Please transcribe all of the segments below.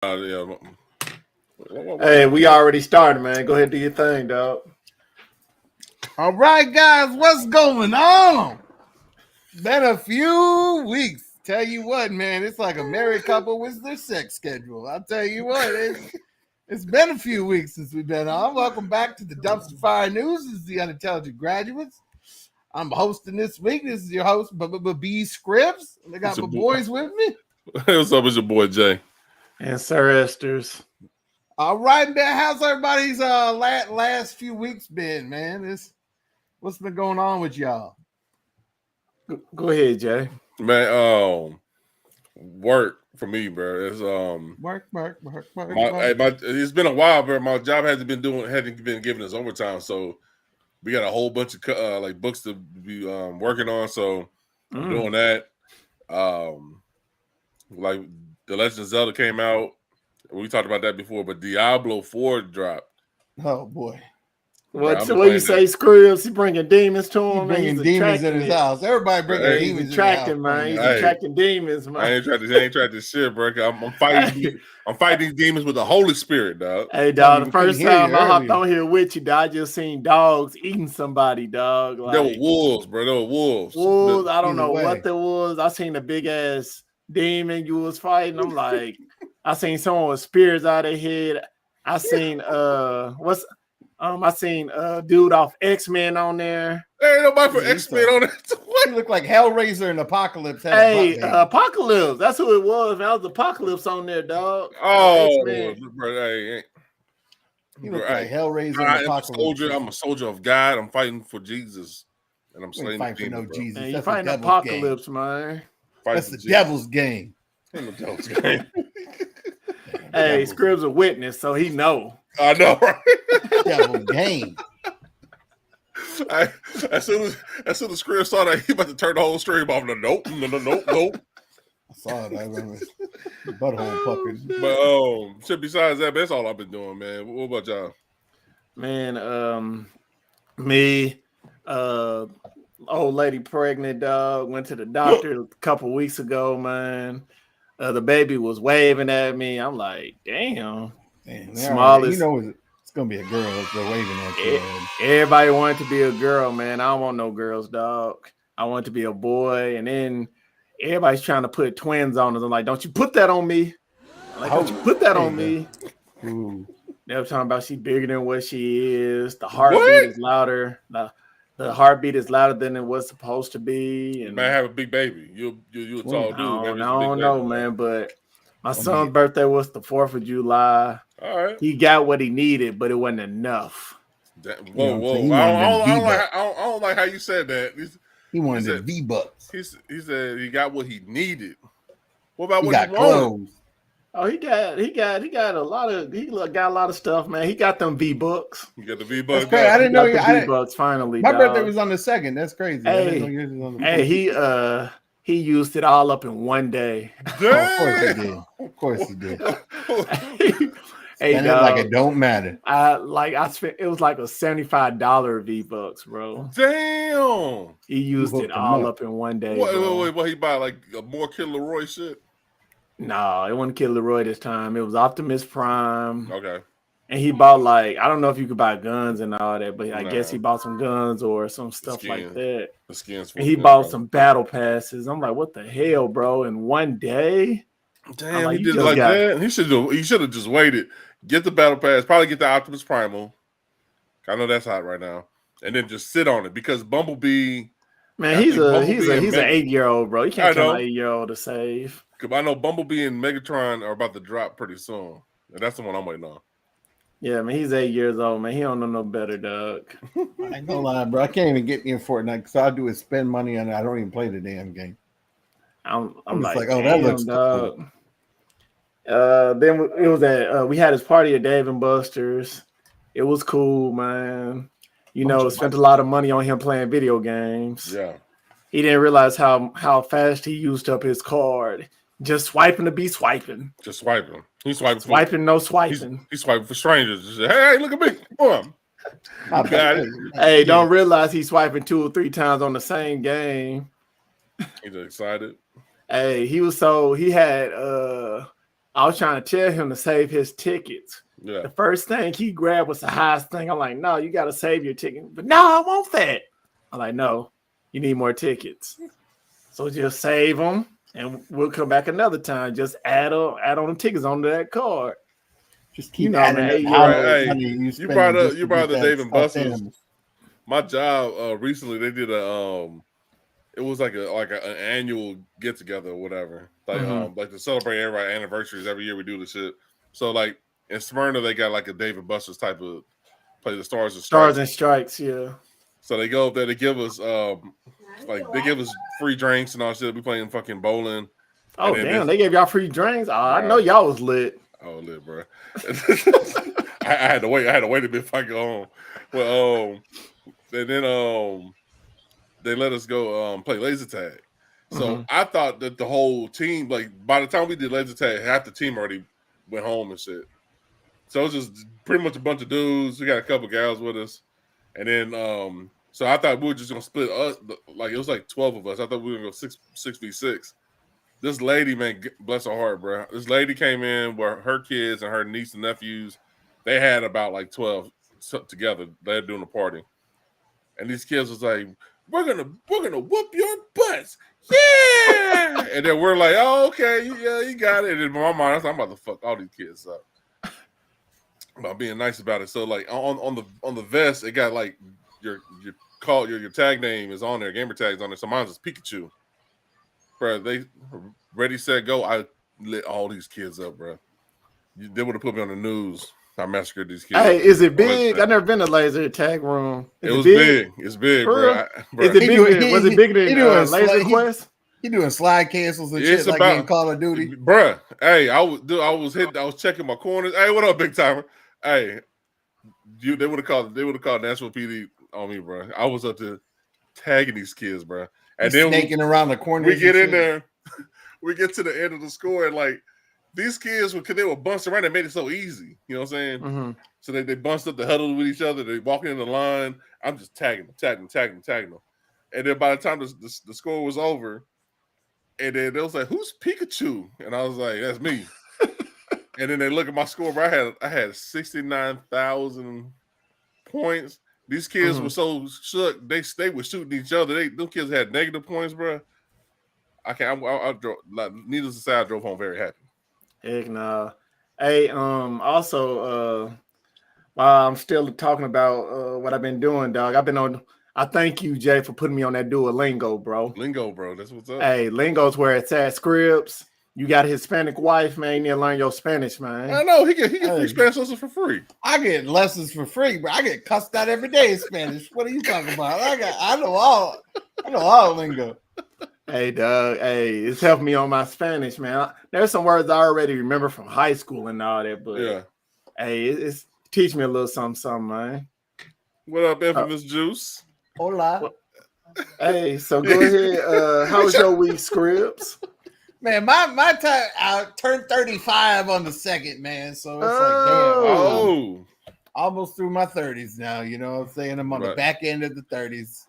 Yeah. Hey, we already started, man. Go ahead and do your thing, dog. All right, guys, what's going on? Been a few weeks. Tell you what, man, it's like a married couple with their sex schedule. I'll tell you what, it's been a few weeks since we've been on. Welcome back to the Dumpster Fire News. This is the Unintelligent Graduates. I'm hosting this week. This is your host, B Scripps. I got my boys with me. What's up? It's your boy Jay. And Sir Esther's. All right, man. How's everybody's last few weeks been, man? What's been going on with y'all? Go ahead, Jay. Man, work for me, bro. It's work. It's been a while, bro. My job hasn't been giving us overtime, so we got a whole bunch of like books to be working on. So I'm doing that. Like The Legend of Zelda came out. We talked about that before, but Diablo 4 dropped. Oh boy. What you say, Scribs? He bringing demons to him. Bringing demons in his house. Everybody bringing demons. He's attracting, man. He's attracting demons, man. I ain't tried this shit, bro. I'm fighting. I'm fighting these demons with the Holy Spirit, dog. Hey, dog. The first time I hopped on here with you, dog, I just seen dogs eating somebody, dog. Like, there were wolves, bro. There were wolves. Wolves. I don't know what there was. I seen a big ass demon you was fighting. I'm like, I seen someone with spears out of their head. I seen I seen a dude off X-Men on there. There ain't nobody for X-Men on there. He looked like Hellraiser and Apocalypse. Hey, Apocalypse. That's who it was. Man, that was Apocalypse on there, dog. Oh, bro, hey. He looked like Hellraiser and Apocalypse. I'm a soldier of God. I'm fighting for Jesus. And I'm slaying the demon, for no Jesus. Man, you're fighting Apocalypse, man. That's the devil's game. The devil's game. Hey, Scrib's a witness, so he know. I know, right? Devil's game. As soon as Scrib saw that, he about to turn the whole stream off. Nope. I saw it. I remember butthole puckers. But besides that, that's all I've been doing, man. What about y'all? Man, me, old lady pregnant, dog, went to the doctor a couple weeks ago, man. The baby was waving at me. I'm like, damn. Smallest. You know it's gonna be a girl if they're waving at you. Everybody wanted to be a girl, man. I don't want no girls, dog. I want to be a boy. And then everybody's trying to put twins on us. I'm like, don't you put that on me. Don't you put that on me. Ooh. They were talking about she bigger than what she is. The heartbeat is louder. The heartbeat is louder than it was supposed to be. And you might have a big baby. You a tall dude. I don't know, man. But my son's birthday was the 4th of July. All right. He got what he needed, but it wasn't enough. Whoa. I don't like how you said that. He wanted the V-Bucks. He said he got what he needed. What about what he wanted? Clothes. Oh, he got a lot of stuff, man. He got them V-Bucks. You got the V-Bucks. That's crazy. I didn't know the V-Bucks finally. My birthday was on the 2nd. That's crazy. Hey, he used it all up in one day. Of course he did. Hey, and like it don't matter. I spent it was like a $75 V-Bucks, bro. Damn. He used it all up in one day. What he buy like a more Kid Leroy shit? No, it wasn't Kid Leroy this time. It was Optimus Prime. Okay. And he bought I don't know if you could buy guns and all that, but I guess he bought some guns or some stuff like that. The skins. And he bought some battle passes. I'm like, what the hell, bro? In one day? Damn, he did it like that. He should have just waited. Get the battle pass. Probably get the Optimus Primal. I know that's hot right now. And then just sit on it because Bumblebee. Man, he's an 8-year-old, bro. You can't tell an 8-year-old to save. Because I know Bumblebee and Megatron are about to drop pretty soon. And that's the one I'm waiting on. Yeah, man, he's 8 years old, man. He don't know no better, dog. I ain't gonna lie, bro. I can't even get me in Fortnite because all I do is spend money on it. I don't even play the damn game. I'm like, oh, that looks dog. Cool. Then it was we had his party at Dave and Buster's. It was cool, man. You know, spent a lot of money on him playing video games. Yeah. He didn't realize how fast he used up his card. Just swiping to be swiping. Just swiping. He's swiping. Swiping, no swiping. He's swiping for strangers. Just say, hey, look at me. Boom. I got it. Hey, don't realize he's swiping 2 or 3 times on the same game. He's excited. Hey, he had I was trying to tell him to save his tickets. Yeah. The first thing he grabbed was the highest thing. I'm like, no, you got to save your ticket. But no, I want that. I'm like, no, you need more tickets. So just save them, and we'll come back another time. Just add on the tickets onto that card. Just keep adding man. up How Hey, much money you brought up the Dave and stuffed Buster's. animals. My job recently they did it was like an annual get together or whatever. Like to celebrate everybody's anniversaries every year we do the shit. So like in Smyrna they got like a Dave and Buster's type of play the Stars and Stripes. Stars and Stripes, yeah. So they go up there, they give us they give us free drinks and all shit. We playing fucking bowling. Oh damn, they gave y'all free drinks. Oh, I know y'all was lit. Oh, lit, bro. I had to wait. I had to wait a bit if I go home. Well, and then they let us go play laser tag. So I thought that the whole team, like by the time we did laser tag, half the team already went home and shit. So it was just pretty much a bunch of dudes. We got a couple gals with us, and then so I thought we were just gonna split us. Like it was like 12 of us. I thought we were gonna go 6v6. This lady, man, bless her heart, bro. This lady came in where her kids and her niece and nephews, they had about like 12 together. They're doing a party, and these kids was like, "We're gonna whoop your butts, yeah!" And then we're like, "Oh, okay, yeah, you got it." And in my mind, I'm about to fuck all these kids up. About being nice about it. So like on the vest, it got like your tag name is on there, gamer tag's on there. So mine's is Pikachu. Bro, they ready, set, go. I lit all these kids up, bro. They would have put me on the news. I massacred these kids. Hey, is it big? I've never been to laser tag room. It was big. It's big, bro. Is it big? Was it bigger than Laser Quest? He doing slide cancels and shit like in Call of Duty. Bruh, hey, I was checking my corners. Hey, what up, big timer? Hey, they would have called Nashville PD on me, bro. I was up there tagging these kids, bro. And then snaking around the corner. We get in there, we get to the end of the score, and like these kids because they were bunched around, they made it so easy. You know what I'm saying? So they bunched up the huddle with each other, they walking in the line. I'm just tagging them. And then by the time the score was over, and then they was like, "Who's Pikachu?" And I was like, "That's me." And then they look at my score, bro. I had 69,000 points. These kids were so shook. They were shooting each other. Those kids had negative points, bro. I drove. Needless to say, I drove home very happy. Heck nah. Hey, also, while I'm still talking about what I've been doing, dog. I thank you, Jay, for putting me on that Duolingo, bro. Lingo, bro. That's what's up. Hey, Lingo's where it's at. Scripts. You got a Hispanic wife, man. You need to learn your Spanish, man. I know. He get free Spanish lessons for free. I get lessons for free, but I get cussed out every day in Spanish. What are you talking about? I know all lingo. Hey, dog. Hey, it's helping me on my Spanish, man. There's some words I already remember from high school and all that, but yeah. Hey, it's teach me a little something, man. What up, Infamous Juice? Hola. Hey, so go ahead. How was your week, Scripps? Man, my time, I turned 35 on the 2nd, man. So it's like, damn. Almost through my 30s now. You know what I'm saying? I'm on the back end of the 30s.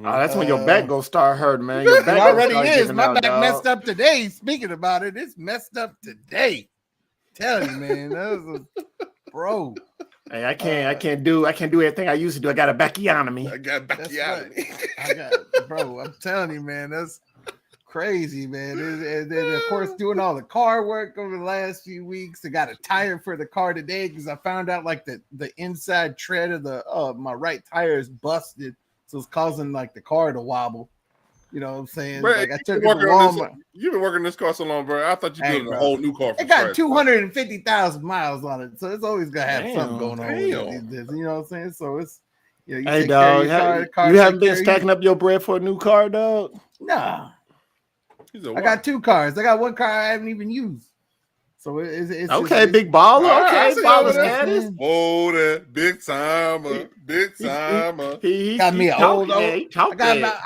That's when your back gonna start hurting, man. Your back already is. My back messed up today. Speaking about it, it's messed up today. Tell you, man. That was bro. Hey, I can't do everything I used to do. I got a backiotomy. Bro, I'm telling you, man, that's crazy, man. And then of course doing all the car work over the last few weeks. I got a tire for the car today because I found out like the inside tread of my right tire is busted, so it's causing like the car to wobble. You know what I'm saying? Bro, like I took it to Walmart. You've been working this car so long, bro. I thought you built a whole new car. It got 250,000 miles on it, so it's always gonna have something going on. You know what I'm saying? So it's you hey dog, you haven't been stacking up your bread for a new car, dog? Nah. I got 2 cars. I got 1 car I haven't even used. So it's okay, big baller. Okay, baller status. Oh, that big timer. He got me an old. I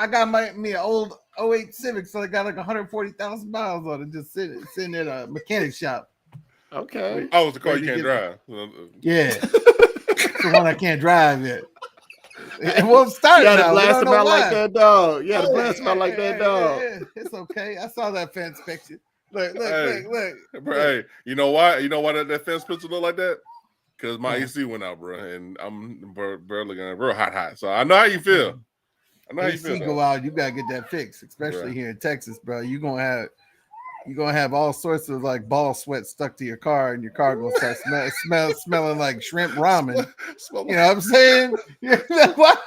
got me an old 08 Civic, so I got like 140,000 miles on it, just sitting at a mechanic shop. Okay. Oh, it's the car you can't drive. Yeah, it's the one I can't drive yet. It won't start. You had to blast him out like that, dog. You had to blast him out like that, dog. It's okay. I saw that fence picture. Look. Bro, hey, you know why? You know why that fence picture look like that? Because my AC went out, bro, and I'm looking at real hot. So I know how you feel. I know how you feel. AC go out, you gotta get that fixed, especially here in Texas, bro. You're gonna have all sorts of like ball sweat stuck to your car, and your car gonna start smelling like shrimp ramen. You know what I'm saying? Like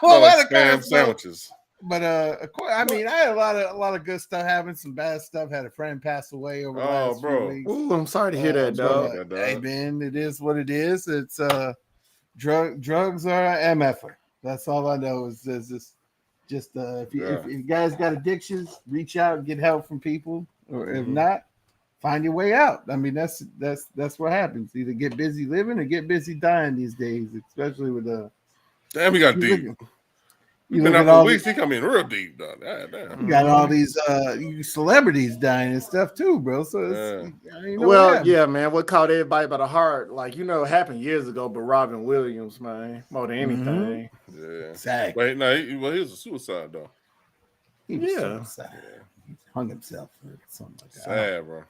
spam sandwiches. But of course, I mean, I had a lot of good stuff happen, some bad stuff. Had a friend pass away over the last few weeks. Ooh, I'm sorry to hear that, dog. Hey man, it is what it is. It's drugs are an MFer. That's all I know is just if you guys got addictions, reach out and get help from people, or if not, find your way out. I mean, that's what happens. Either get busy living or get busy dying these days, especially with damn, he got deep. You been look out at for weeks. He come in real deep, though. You got all these celebrities dying and stuff too, bro. So yeah, man. What caught everybody by the heart, like it happened years ago, but Robin Williams, man, more than anything. Yeah, exactly. Wait, no, he was a suicide though. He was suicide. He hung himself or something like that. Sad, bro.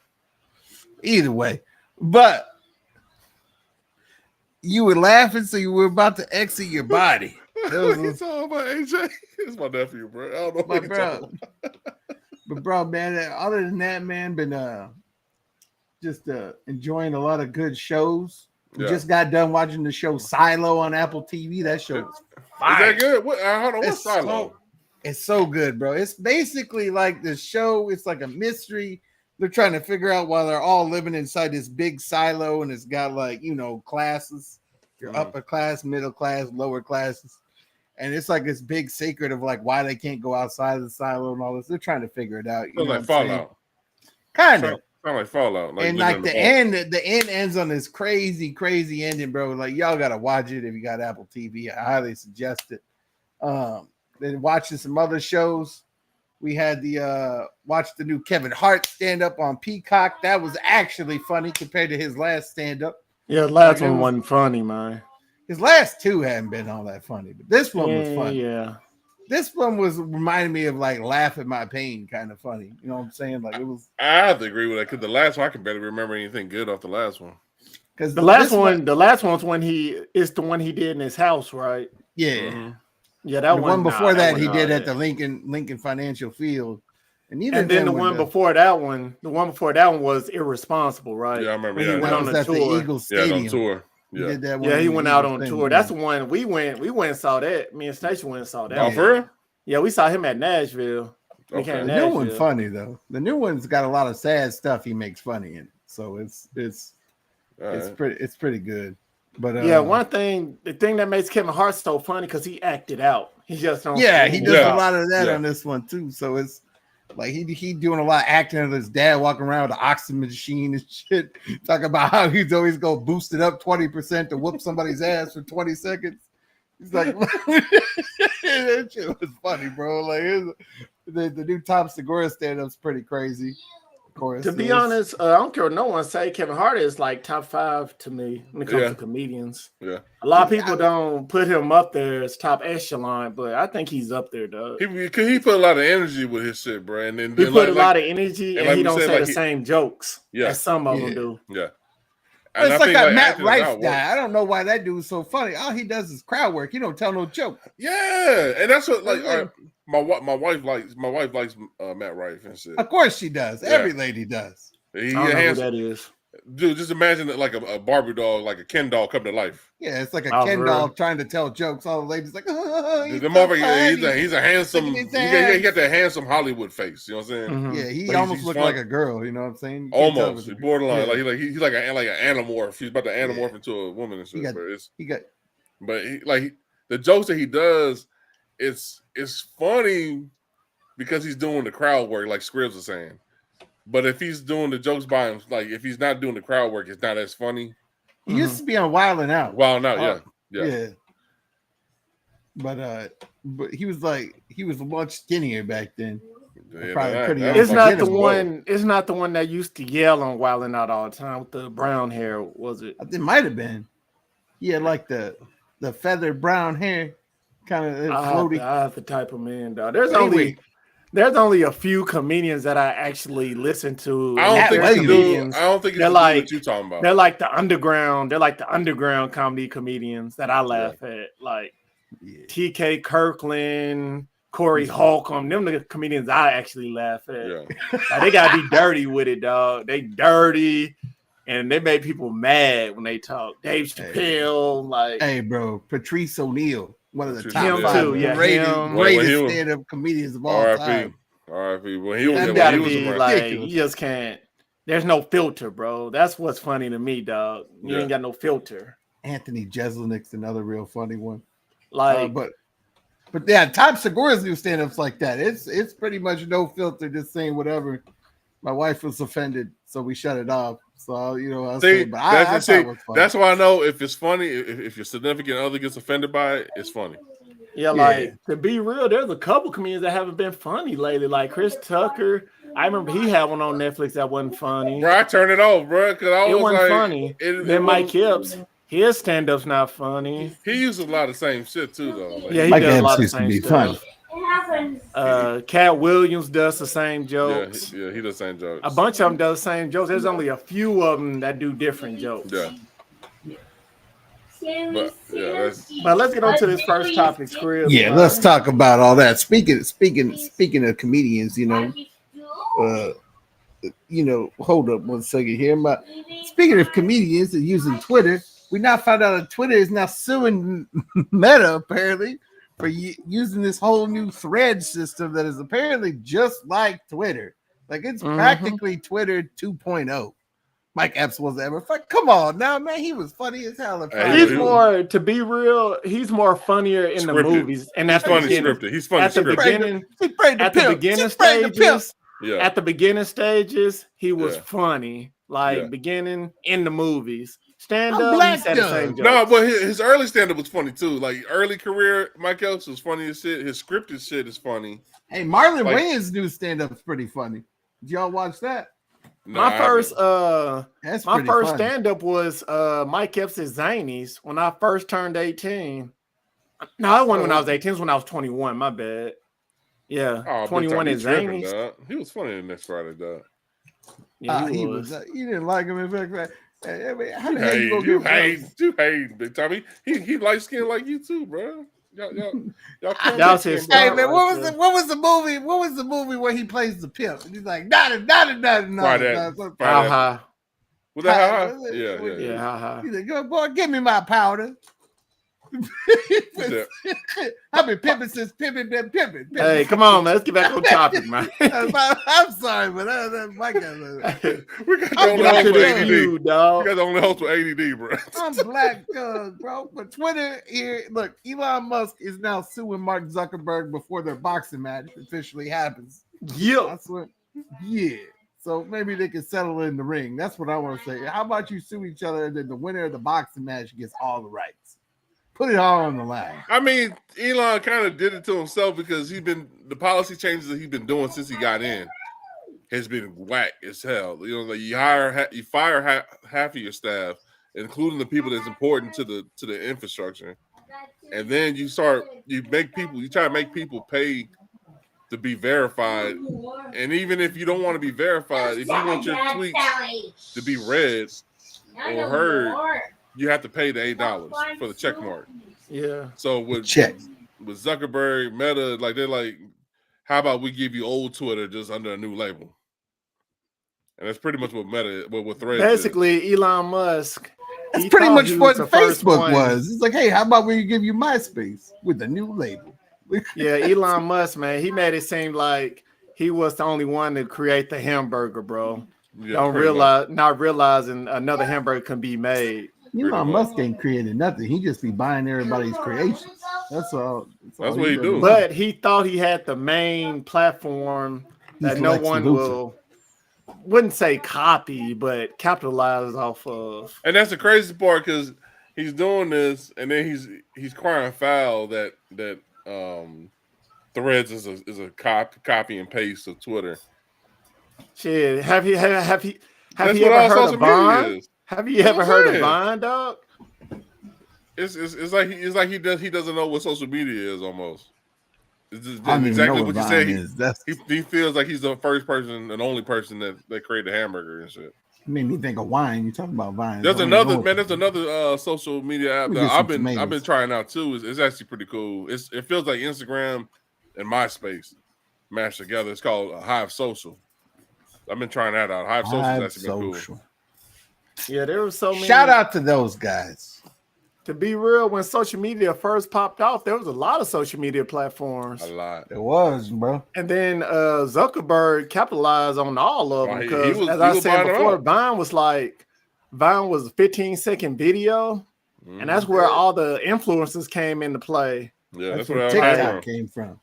Either way, but you were laughing, so you were about to exit your body. What you talking about, AJ? It's my nephew, bro. I don't know what you're talking about. But bro, man, other than that, man, been just enjoying a lot of good shows. We just got done watching the show Silo on Apple TV. That show was fire. Is that good? Hold on, what's Silo? It's so good, bro. It's basically like the show. It's like a mystery. They're trying to figure out why they're all living inside this big silo, and it's got like classes. Your upper class, middle class, lower classes. And it's like this big secret of like why they can't go outside of the silo and all this. They're trying to figure it out. Sounds like Fallout. Kind of. Sound like Fallout. And like the end ends on this crazy ending, bro. Like y'all gotta watch it if you got Apple TV. I highly suggest it. Then watching some other shows. We had watched the new Kevin Hart stand up on Peacock. That was actually funny compared to his last stand up. Yeah, the last one wasn't funny, man. His last two hadn't been all that funny, but this one was funny. Yeah. This one was reminding me of like Laugh at My Pain kind of funny. You know what I'm saying? Like it was. I have to agree with that because the last one I can barely remember anything good off the last one. Because the last one's when it's the one he did in his house, right? Yeah. Mm-hmm. Yeah, that one before that he did at the Lincoln Financial Field. And then the one before that one was Irresponsible, right? Yeah, I remember. He went on the Eagles Stadium. On tour. Yeah. He did that one he went out on tour. That's the one we went and saw that. Me and Station went and saw that. Oh, for real? Yeah, we saw him at Nashville. Okay. The new one's funny though. The new one's got a lot of sad stuff he makes funny in. So it's pretty good. But the thing that makes Kevin Hart so funny because he acted out. He just don't. Yeah, he does a lot of that on this one too. So it's like he doing a lot of acting of his dad walking around with the oxygen machine and shit, talking about how he's always go boost it up 20% to whoop somebody's ass for 20 seconds. He's like, that shit was funny, bro. Like the new Tom Segura stand-up's pretty crazy. Of course, to be honest, I don't care what no one say. Kevin Hart is like top 5 to me when it comes to comedians. Yeah, a lot of people don't put him up there as top echelon, but I think he's up there, dog. He put a lot of energy with his shit, bro. And then he put a lot of energy, and he don't say the same jokes as some of them do. Yeah. Well, it's like a Matt Rife guy. I don't know why that dude's so funny. All he does is crowd work. He don't tell no joke. Yeah, and that's what my wife likes Matt Rife and shit. Of course she does. Every lady does. I don't know who that is. Dude, just imagine it like a Barbie doll, like a Ken doll come to life. Yeah, it's like a Ken doll trying to tell jokes. All the ladies like, oh, the motherfucker, he's a handsome. He got that handsome Hollywood face. You know what I'm saying? Mm-hmm. Yeah, he almost looked like a girl. You know what I'm saying? Almost borderline. Yeah. He's like an animorph. He's about to animorph into a woman and shit. The jokes that he does, it's funny because he's doing the crowd work, like Scribs was saying. But if he's doing the jokes by him, like if he's not doing the crowd work, it's not as funny. He used to be on Wild 'N Out. Yeah. But he was much skinnier back then. It's not the one that used to yell on Wild 'N Out all the time with the brown hair, was it? It might have been. He had like the feathered brown hair, kind of floaty. I have to type him in, dog. There's only a few comedians that I actually listen to. I don't and think they're it's the dude. comedians. I don't think it's They're the dude like that you talking about. they're like the underground. They're like the underground comedy comedians that I laugh at, like T.K. Kirkland, Corey Holcomb. Them the comedians I actually laugh at. Yeah. Like, they gotta be dirty with it, dog. They dirty, and they make people mad when they talk. Dave Chappelle, like, hey, bro, Patrice O'Neal, one of the Patrice top O'Neal. five Him too, yeah, greatest, him. greatest stand-up comedians of all R.I.P. time. R.I.P. When he You was, gotta when he be was like, ridiculous. you just can't. There's no filter, bro. That's what's funny to me, dog. You ain't got no filter. Anthony Jeselnik's another real funny one. Like, but yeah, Tom Segura's new stand-ups like that. It's pretty much no filter, just saying whatever. My wife was offended, so we shut it off. So I'll say, but I thought it was funny. That's why I know if it's funny, if your significant other gets offended by it, it's funny. Yeah, like to be real, there's a couple comedians that haven't been funny lately. Like Chris Tucker, I remember he had one on Netflix that wasn't funny. Bro, I turned it off, bro, because I was wasn't like, funny. Then Mike Epps, his stand-up's not funny. He uses a lot of the same shit too, though. Like, yeah, he does a lot of the same stuff. Cat Williams does the same jokes. Yeah, he does the same jokes. A bunch of them does the same jokes. There's only a few of them that do different jokes. Yeah. But let's get on to this first topic, Scribs. Yeah, let's talk about all that. Speaking of comedians, hold up one second here. Speaking of comedians and using Twitter, we now found out that Twitter is now suing Meta apparently for using this whole new thread system that is apparently just like Twitter. Like it's practically Twitter 2.0. Mike Epps was ever fun. Come on now, man. He was funny as hell. He's more, to be real, he's more funnier in the movies. And that's funny scripted. He's funny at the beginning. At the beginning stages. Yeah. At the beginning stages, he was funny. Like beginning in the movies. Stand up, he said the same joke. No, but his early stand-up was funny too. Like early career, Mike Epps was funny as shit. His scripted shit is funny. Hey, Marlon Wayans' new stand-up is pretty funny. Did y'all watch that? No, my first funny. stand-up was Mike Epps' Zanies when I first turned 18. No, it wasn't when I was 18, it was when I was 21. My bad. Yeah, 21 is Zanies. He was funny in Next Friday, dog. Yeah, he was. You didn't like him in fact. How the hell you hate Big Tommy. He light skinned like you too, bro. Y'all hey man, what was the movie? What was the movie where he plays the pimp? And he's like, not. With that, ha. He's like, boy, give me my powder. I've been pimping since pimping. Hey, come on, man. Let's get back on topic, man. I'm sorry, but that's my guy. We got the dog. only host with ADD, bro. I'm black, bro. But Twitter here, look, Elon Musk is now suing Mark Zuckerberg before their boxing match officially happens. Yeah. So maybe they can settle in the ring. That's what I want to say. How about you sue each other and then the winner of the boxing match gets all the rights? Put it all on the line. I mean, Elon kind of did it to himself because the policy changes that he's been doing since he got in has been whack as hell. Like you fire half of your staff, including the people that's important to the infrastructure, and then you try to make people pay to be verified. And even if you don't want to be verified, if you want your tweets to be read or heard, you have to pay the $8 for the check mark. Yeah. So with Zuckerberg, Meta, like they're like, how about we give you old Twitter just under a new label? And that's pretty much what Meta, what Threads basically is. Elon Musk. That's pretty much what Facebook was. It's like, hey, how about we give you MySpace with a new label? Yeah, Elon Musk, man, he made it seem like he was the only one to create the hamburger, bro. Yeah, not realizing another hamburger can be made. Elon Musk ain't created nothing. He just be buying everybody's creations. That's all. That's what he do. But he thought he had the main platform that no one wouldn't say copy, but capitalize off of. And that's the crazy part because he's doing this, and then he's crying foul that Threads is a copy and paste of Twitter. Shit, have you ever heard of Vine? Have you ever heard of Vine, dog? It's like he doesn't know what social media is almost. It's just I don't even exactly know what what you said. Vine is. He feels like he's the first person and only person that created a hamburger and shit. Made me think of wine. You talking about Vine? There's another social media app that I've been trying out too. It's actually pretty cool. It feels like Instagram and MySpace mashed together. It's called Hive Social. I've been trying that out. Hive Social has actually been cool. Yeah, there was so many. Shout out to those guys. To be real, when social media first popped off, there was a lot of social media platforms. A lot. It was, bro. And then Zuckerberg capitalized on all of them because, as I said before, Vine was 15-second video, and that's where all the influencers came into play. Yeah, that's where TikTok came from.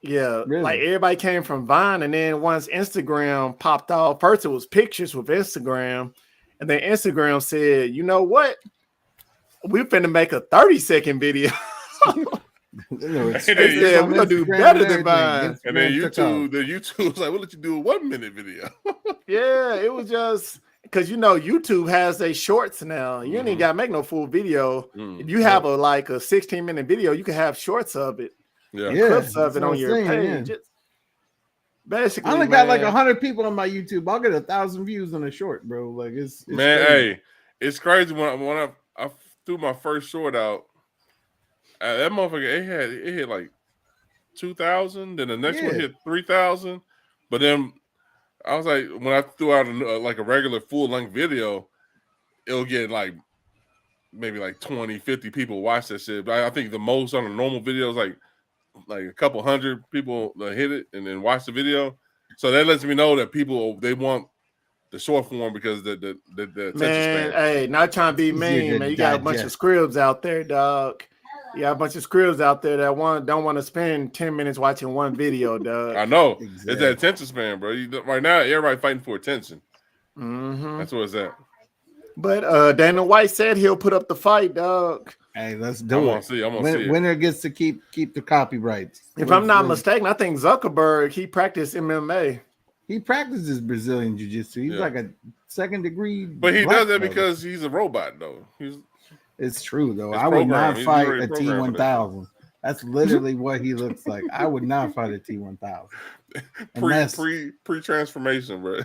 Yeah, really? Like everybody came from Vine, and then once Instagram popped off, first it was pictures with Instagram, and then Instagram said, "You know what? We're finna make a 30-second video." We're gonna do better than Vine. And then YouTube was like, "We'll let you do a 1-minute video." Yeah, it was just because YouTube has their shorts now. You ain't gotta make no full video. If you have a 16-minute video, you can have shorts of it. Yeah, clips of it on your page. Yeah. Basically, I only got 100 people on my YouTube. I'll get 1,000 views on a short, bro. Like it's man, crazy. Hey, it's crazy when I threw my first short out. That motherfucker, it hit like 2,000. Then the next one hit 3,000. But then I was like, when I threw out a regular full length video, it'll get maybe 20, 50 people watch that shit. But I think the most on a normal video is like a couple hundred people hit it and then watch the video. So that lets me know that people, they want the short form because the attention span. Hey, not trying to be mean, man. You got a bunch of scribs out there, dog. You got a bunch of scribs out there that don't want to spend 10 minutes watching one video, dog. I know. Exactly. It's that attention span, bro. Right now, everybody fighting for attention. That's what it's at. But Dana White said he'll put up the fight, dog. Hey, let's do it. I'm gonna see it. Winner gets to keep the copyrights. If I'm not mistaken, I think Zuckerberg, he practiced MMA. He practices Brazilian jiu-jitsu. He's like a second degree. But he does that because he's a robot, though. It's true, though. I would not fight a T-1000. That's literally what he looks like. I would not fight a T-1000. Pre-transformation, bro.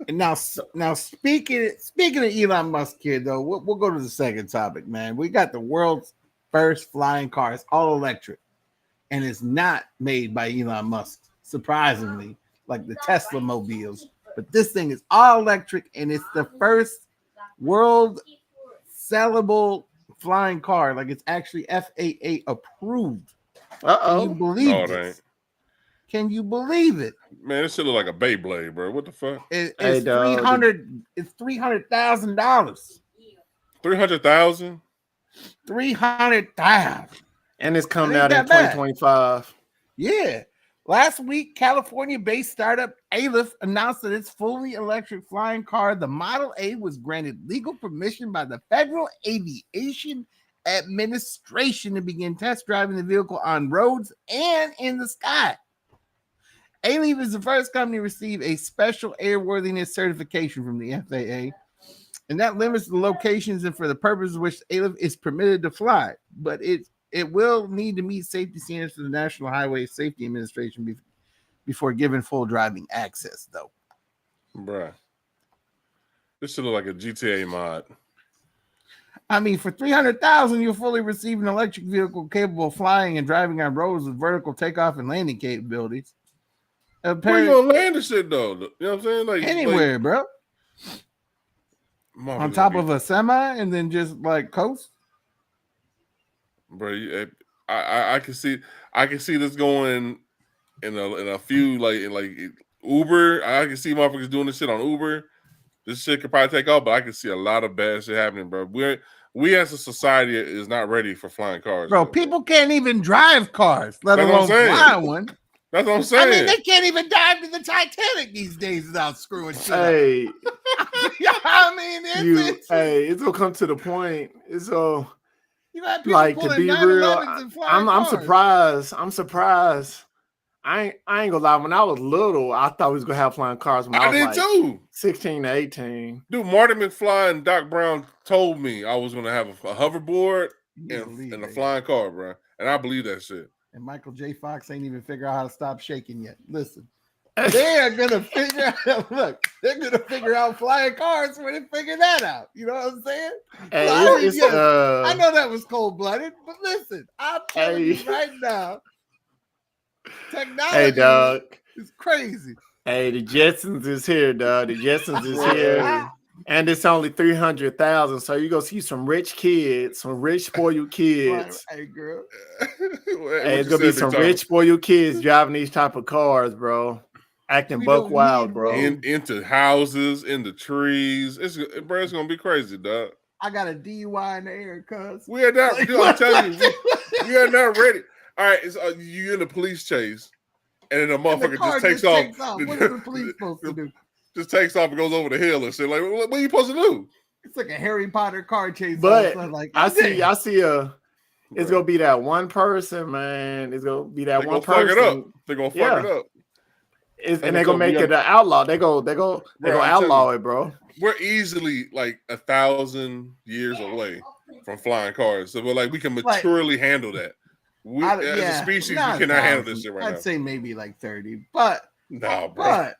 And now speaking of Elon Musk here, though, we'll go to the second topic, man. We got the world's first flying car. It's all electric, and it's not made by Elon Musk, surprisingly, like the Tesla mobiles. But this thing is all electric, and it's the first world sellable flying car. Like it's actually FAA approved. Can you believe this? Can you believe it? Man, this shit look like a Beyblade, bro. What the fuck? It's $300,000. It's $300,000. 300,000. 300,000. And it's coming out in 2025. Yeah. Last week, California-based startup Elon announced that its fully electric flying car, the Model A, was granted legal permission by the Federal Aviation Administration to begin test driving the vehicle on roads and in the sky. Elon is the first company to receive a special airworthiness certification from the FAA, and that limits the locations and for the purposes which Elon is permitted to fly. But it will need to meet safety standards for the National Highway Safety Administration before given full driving access, though. Bruh. This should look like a GTA mod. I mean, for $300,000, you'll fully receive an electric vehicle capable of flying and driving on roads with vertical takeoff and landing capabilities. Where you gonna land this shit, though? You know what I'm saying? Like anywhere, bro. On top of a semi and then just coast. Bro, I can see this going in a few like Uber. I can see motherfuckers doing this shit on Uber. This shit could probably take off, but I can see a lot of bad shit happening, bro. We as a society is not ready for flying cars, bro. People can't even drive cars, let alone fly one. That's what I'm saying. I mean, they can't even dive to the Titanic these days without screwing shit up. I mean, it's gonna come to the point. It's so. To be real, I'm surprised. I'm surprised. I ain't gonna lie. When I was little, I thought we was gonna have flying cars. When I did too. 16 to 18. Dude, Marty McFly and Doc Brown told me I was gonna have a hoverboard and a flying car, bro. And I believe that shit. and Michael J. Fox ain't even figure out how to stop shaking yet. Listen, they are gonna figure out. Look, they're gonna figure out flying cars when they figure that out. You know what I'm saying? Hey, I know that was cold blooded, but listen, I'm telling you right now, technology is crazy. Hey, the Jetsons is here, dog. The Jetsons is here. And it's only 300,000. So you go see some rich kids, some rich spoiled kids. Hey, girl. Hey, it's gonna be some rich spoiled kids driving these type of cars, bro. Acting buck wild, bro. Into houses, into trees. It's gonna be crazy, dog. I got a DUI in the air, cuz. We are not. I'm telling you, we are not ready. All right, it's you in the police chase, and then the motherfucker just takes off. What is the police supposed to do? Just takes off and goes over the hill and shit. Like, what are you supposed to do? It's like a Harry Potter car chase. But like, I see it's gonna be that one person, man. It's gonna be that one person. They're gonna fuck it up. And they're gonna make it an outlaw. They go outlaw it, bro. We're easily like 1,000 years away from flying cars, so we can maturely handle that. As a species, we cannot handle this shit right now. I'd say maybe like 30, but no, bro.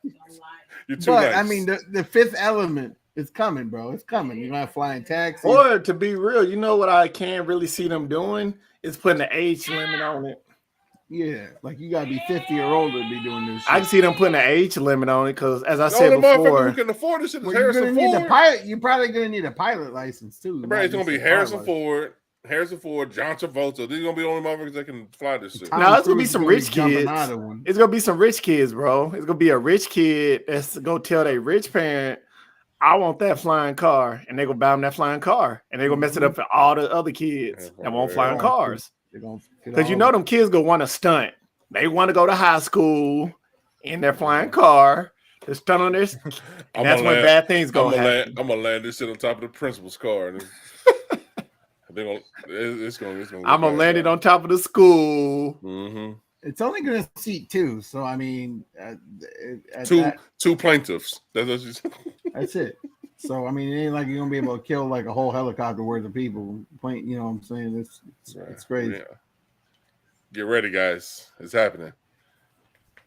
You're too nice. I mean, the fifth element is coming, bro. It's coming. You're not flying taxis. Or to be real, you know what I can't really see them doing is putting an age limit on it. Yeah, like you gotta be 50 or older to be doing this shit. I can see them putting an age limit on it because, as I said before, who can afford this shit is Harrison Ford. You're probably gonna need a pilot license too. Bro, it's gonna be Harrison Ford, John Travolta. These are gonna be the only motherfuckers that can fly this shit. No, it's gonna be some rich kids. It's gonna be some rich kids, bro. It's gonna be a rich kid that's gonna tell their rich parent, "I want that flying car," and they gonna buy them that flying car, and they gonna mess it up for all the other kids that won't flying cars. Because you know them kids gonna want to stunt. They want to go to high school in their flying car. They're stunt on this, and that's when bad things go happen. I'm gonna land this shit on top of the principal's car. It's gonna. I'm gonna land it on top of the school. Mm-hmm. It's only gonna seat two, so I mean, two plaintiffs. That's what you said. That's it. So I mean, it ain't like you're gonna be able to kill like a whole helicopter worth of people. You know what I'm saying? It's crazy. Yeah. Get ready, guys. It's happening.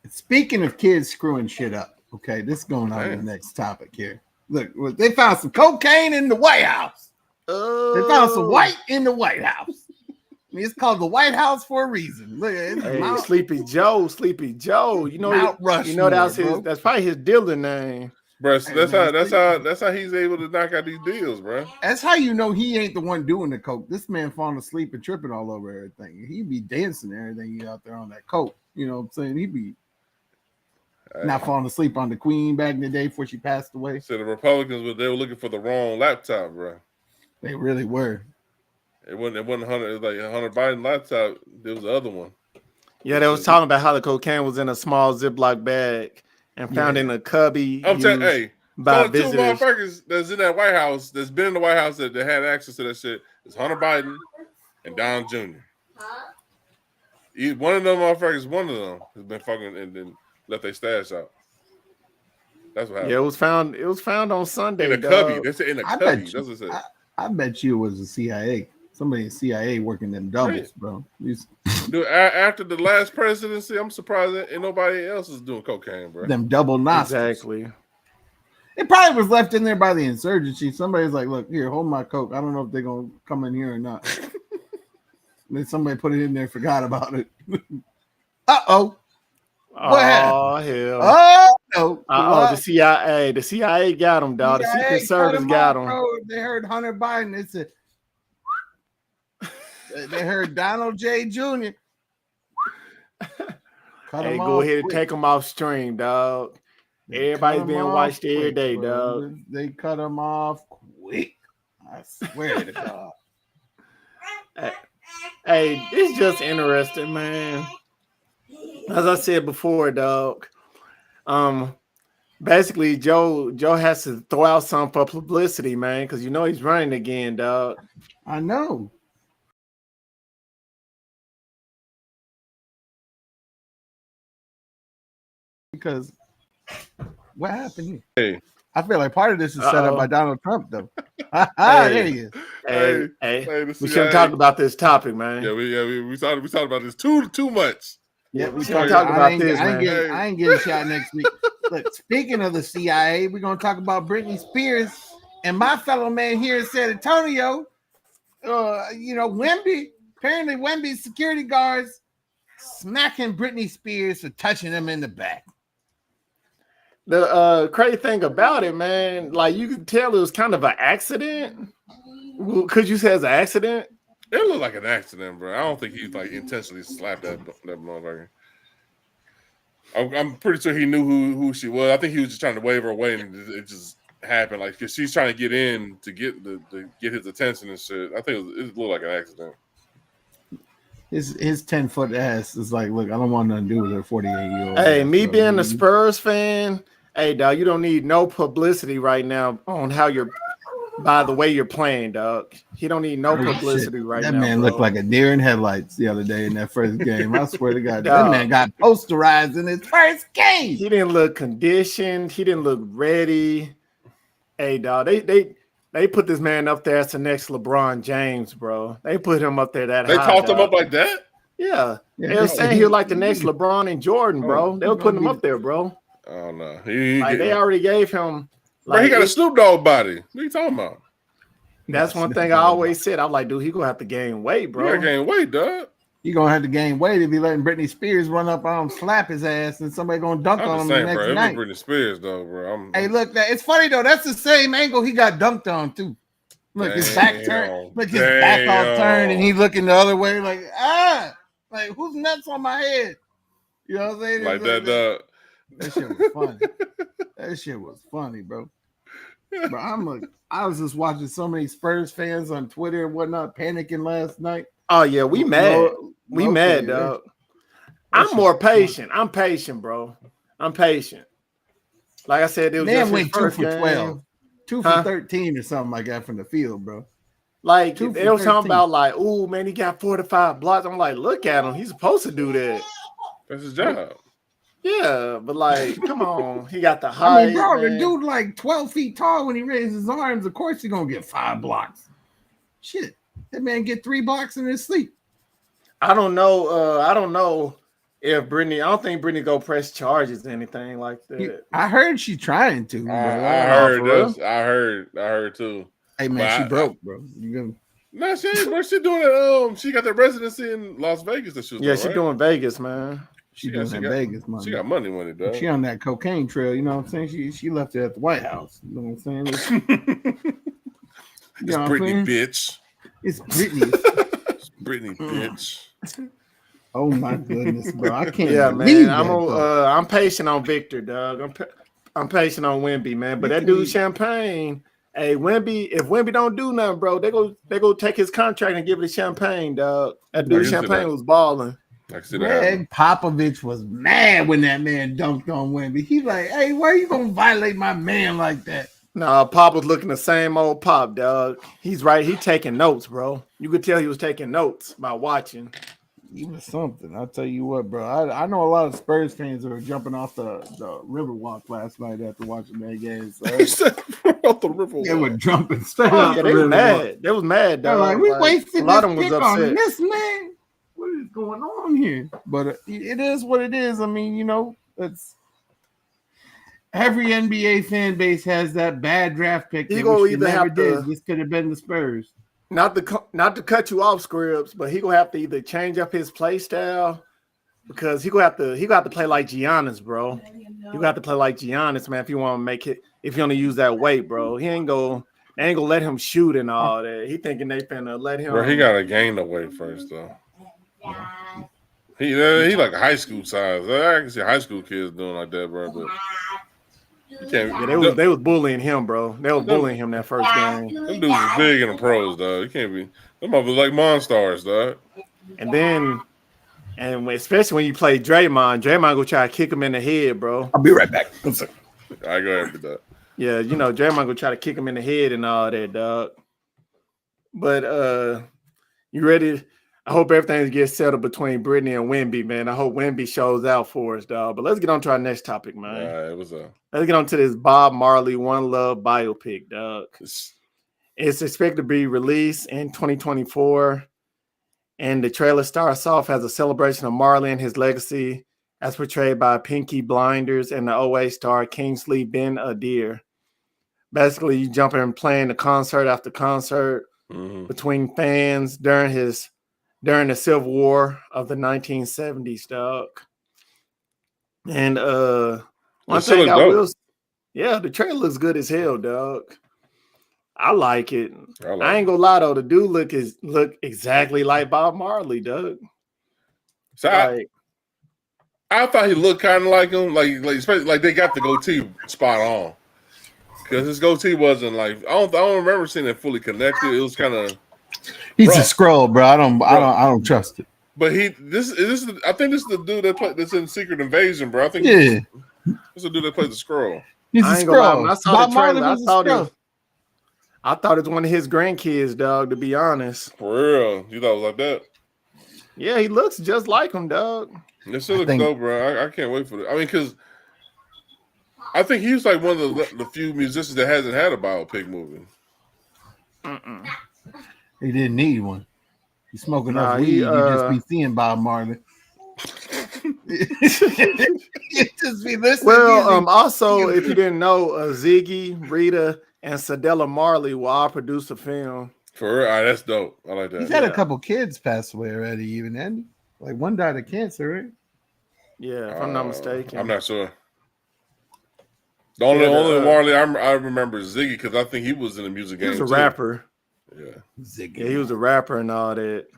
Speaking of kids screwing shit up, okay, this is going on to the next topic here. Look, they found some cocaine in the White House. They found some white in the White House. I mean, it's called the White House for a reason. Look, Sleepy Joe. You know, that's probably his dealer name. Bro, that's how he's able to knock out these deals, bro. That's how you know he ain't the one doing the coke. This man falling asleep and tripping all over everything. He be dancing and everything out there on that coke. You know what I'm saying? He be not falling asleep on the Queen back in the day before she passed away. So the Republicans they were looking for the wrong laptop, bro. They really were. It wasn't Hunter. It was like Hunter Biden laptop. There was the other one. Yeah, they was talking about how the cocaine was in a small Ziploc bag and found in a cubby. I'm telling you, by two motherfuckers that's in that White House, that's been in the White House that had access to that shit is Hunter Biden and Don Jr. One of them motherfuckers, has been fucking and then left their stash out. That's what happened. Yeah, it was found on Sunday. In a cubby. They said in a cubby. That's what it said. I bet you it was the CIA. Somebody in CIA working them doubles, bro. Dude, after the last presidency, I'm surprised that ain't nobody else is doing cocaine, bro. Them double nostrils. Exactly. It probably was left in there by the insurgency. Somebody's like, look, here, hold my coke. I don't know if they're going to come in here or not. Then somebody put it in there and forgot about it. Uh-oh. What happened? Hell. Oh, no. The CIA. The CIA got him, dog. The Secret Service got him. Bro. They heard Hunter Biden. They said, they heard Donald J. Jr. Hey, go ahead and take him off stream, dog. Everybody's being watched every day, dog. They cut him off quick. I swear to God. Hey, it's just interesting, man. As I said before, dog. Basically, Joe has to throw out some for publicity, man, because you know he's running again, dog. I know. Because what happened here? Hey, I feel like part of this is set up by Donald Trump, though. There he is. Hey, we shouldn't talk about this topic, man. Yeah, we talked about this too much. Yeah, we shouldn't talk about this, man. I ain't getting shot next week. Look, speaking of the CIA, we're gonna talk about Britney Spears and my fellow man here in San Antonio. Wemby. Apparently, Wemby's security guards smacking Britney Spears for touching them in the back. The crazy thing about it, man, like you could tell it was kind of an accident. Could you say it's an accident? It looked like an accident, bro. I don't think he like intentionally slapped that motherfucker. I'm pretty sure he knew who she was. I think he was just trying to wave her away, and it just happened. Like, because she's trying to get in to get his attention and shit. I think it looked like an accident. His 10-foot ass is like, look, I don't want nothing to do with her 48-year-old. Hey, me being a Spurs fan, hey, dog, you don't need no publicity right now on how you're. By the way you're playing, dog. He don't need no publicity right now. That man looked like a deer in headlights the other day in that first game. I swear to God, that man got posterized in his first game. He didn't look conditioned. He didn't look ready. Hey, dog, they put this man up there as the next LeBron James, bro. They put him up there that They high. They talked him up like that? Yeah. They were saying he was like the next LeBron and Jordan, bro. They were putting him up there, bro. Oh, no. They already gave him. Bro, he got a Snoop Dogg body. What are you talking about? That's one thing I always said. I'm like, dude, he gonna have to gain weight, bro. He gotta gain weight, dog. He gonna have to gain weight if he letting Britney Spears run up on him, slap his ass, and somebody gonna dunk on him the next night. Britney Spears, though, bro. Hey, look, it's funny though. That's the same angle he got dunked on too. Look, his back turn. Look, his back all turned, and he looking the other way, like like who's nuts on my head? You know what I'm saying? Like that, dog. That shit was funny. That shit was funny, bro. But I was just watching so many Spurs fans on Twitter and whatnot panicking last night. Oh yeah, we mad. We mad, dog. I'm more patient. I'm patient, bro. I'm patient. Like I said, it was man just went 2 for 12, 2 for 13 or something like that from the field, bro. Like they were talking about, like, oh man, he got 4 to 5 blocks. I'm like, look at him. He's supposed to do that. That's his job. Yeah, but like, come on, he got the height. I mean, bro, the dude like 12 feet tall when he raises his arms. Of course, he's gonna get 5 blocks. Shit, that man get 3 blocks in his sleep. I don't know. I don't know if Brittany. I don't think Brittany go press charges or anything like that. I heard she trying to. I heard this. I heard too. Hey man, she broke, bro. You no, she ain't. Where she doing it? She got the residency in Las Vegas. That she was doing, she's doing Vegas, man. She doing that Vegas money. She got money, dog. She on that cocaine trail, you know what I'm saying? She left it at the White House. You know what I'm saying? It's Britney, bitch. It's Britney. It's Britney, bitch. Oh my goodness, bro! I can't. Yeah, man. I'm patient on Victor, dog. I'm patient on Wemby, man. But that dude Champagne, hey, Wemby. If Wemby don't do nothing, bro, they go take his contract and give it to Champagne, dog. That dude Champagne was balling. Greg Popovich was mad when that man dunked on Wemby. He's like, hey, why are you gonna violate my man like that? Nah, Pop was looking the same old Pop, dog. He's right. He taking notes, bro. You could tell he was taking notes by watching. He was something. I'll tell you what, bro. I know a lot of Spurs fans were jumping off the Riverwalk last night after watching that game. So off the Riverwalk. They were jumping straight off the they Riverwalk. Mad. They was mad, dog. Like, we wasted a lot of this them pick was on upset. this man. What is going on here? But it is what it is. I mean, you know, it's every NBA fan base has that bad draft pick. He gonna either have to. This could have been the Spurs. Not to cut you off, Scribs, but he gonna have to either change up his play style because he gonna have to play like Giannis, bro. He gonna have to play like Giannis, man. If you want to make it, if you want to use that weight, bro, they ain't gonna let him shoot and all that. He thinking they finna let him. Bro, he gotta gain the weight first, though. He like a high school size. I can see high school kids doing like that, bro. But they was bullying him, bro. They was bullying him that first game. Them dudes is big in the pros, dog. You can't be. Them motherfuckers like Monstars, dog. And especially when you play Draymond go try to kick him in the head, bro. I'll be right back. All right, go ahead with that. Yeah, you know Draymond go try to kick him in the head and all that, dog. But you ready? I hope everything gets settled between Brittany and Wemby, man. I hope Wemby shows out for us, dog. But let's get on to our next topic, man. It was a. Let's get on to this Bob Marley One Love biopic, dog. It's expected to be released in 2024, and the trailer starts off as a celebration of Marley and his legacy, as portrayed by Pinky Blinders and the OA star Kingsley Ben Adir. Basically, you jump in and playing the concert after concert between fans during the Civil War of the 1970s, dog. And one thing I will, the trailer looks good as hell, dog. I like it. I ain't gonna lie though, the dude look exactly like Bob Marley, dog. So I thought he looked kind of like him, especially like they got the goatee spot on, because his goatee wasn't like I don't remember seeing it fully connected. It was kind of. He's rough. A scroll, bro. I don't trust it. But I think this is the dude that's in Secret Invasion, bro. I think this is the dude that plays the scroll. He's a scroll. When I saw the trailer, I thought it was one of his grandkids, dog, to be honest. For real? You thought it was like that? Yeah, he looks just like him, dog. This still looks dope, bro. I can't wait for it. I mean, because I think he's like one of the few musicians that hasn't had a biopic movie. He didn't need one. You smoke enough weed, you just be seeing Bob Marley. You just be listening. Well, also, if you didn't know, Ziggy, Rita, and Sadella Marley will all produce the film. For real? That's dope. I like that. He's had a couple kids pass away already, even Andy. Like one died of cancer, right? Yeah, if I'm not mistaken. I'm not sure. The only Marley I remember is Ziggy, because I think he was in the music game. He was a rapper. Yeah. Ziggy. Yeah, he was a rapper and all that.